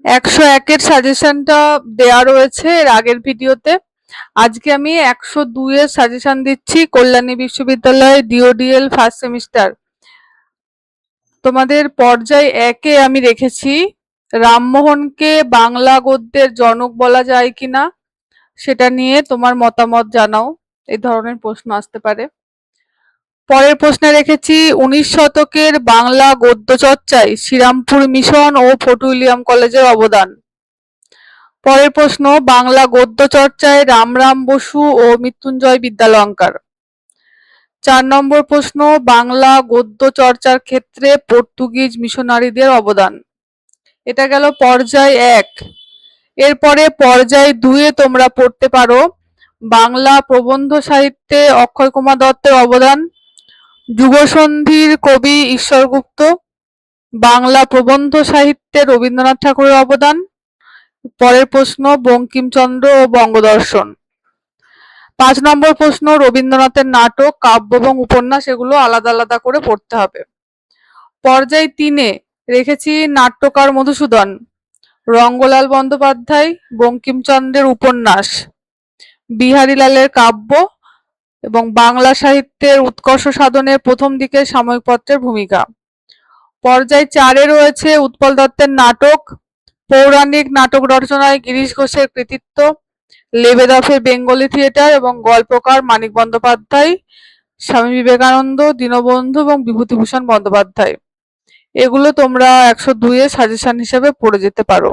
101-এর সাজেশনটা দেয়া রয়েছে এর আগের ভিডিওতে। আজকে আমি 102-এর সাজেশন দিচ্ছি। কল্যাণী বিশ্ববিদ্যালয় ডিওডিএল ফার্স্ট সেমিস্টার। তোমাদের পর্যায় 1-এ আমি রেখেছি রামমোহনকে বাংলা গদ্যের জনক বলা যায় কিনা, সেটা নিয়ে তোমার মতামত জানাও। এই ধরনের প্রশ্ন আসতে পারে। পরের প্রশ্নে রেখেছি 19 শতকের বাংলা গদ্য চর্চায় শ্রীরামপুর মিশন ও ফোর্ট উইলিয়াম কলেজের অবদান। পরের প্রশ্ন বাংলা গদ্য চর্চায় রামরাম বসু ও মৃত্যুঞ্জয় বিদ্যালঙ্কার। 4 নম্বর প্রশ্ন বাংলা গদ্য চর্চার ক্ষেত্রে পর্তুগিজ মিশনারিদের অবদান। এটা গেল পর্যায় 1। এরপরে পর্যায় 2-এ তোমরা পড়তে পারো বাংলা প্রবন্ধ সাহিত্যে অক্ষয় কুমার দত্তের অবদান, যুগসন্ধির কবি ঈশ্বরগুপ্ত, বাংলা প্রবন্ধ সাহিত্যে রবীন্দ্রনাথ ঠাকুরের অবদান। পরের প্রশ্ন বঙ্কিমচন্দ্র ও বঙ্গদর্শন। 5 নম্বর প্রশ্ন রবীন্দ্রনাথের নাটক, কাব্য এবং উপন্যাস, এগুলো আলাদা আলাদা করে পড়তে হবে। পর্যায় 3-এ রেখেছি নাট্যকার মধুসূদন, রঙ্গলাল বন্দ্যোপাধ্যায়, বঙ্কিমচন্দ্রের উপন্যাস, বিহারীলালের কাব্য এবং বাংলা সাহিত্যের উৎকর্ষ সাধনের প্রথম দিকের সাময়িক পত্রের ভূমিকা। পর্যায় 4-এ রয়েছে উৎপল দত্তের নাটক, পৌরাণিক নাটক রচনায় গিরিশ ঘোষের কৃতিত্ব, লেবেদফের বেঙ্গলি থিয়েটার এবং গল্পকার মানিক বন্দ্যোপাধ্যায়, স্বামী বিবেকানন্দ, দীনবন্ধু এবং বিভূতিভূষণ বন্দ্যোপাধ্যায়। এগুলো তোমরা 102-এর সাজেশন হিসেবে পড়ে যেতে পারো।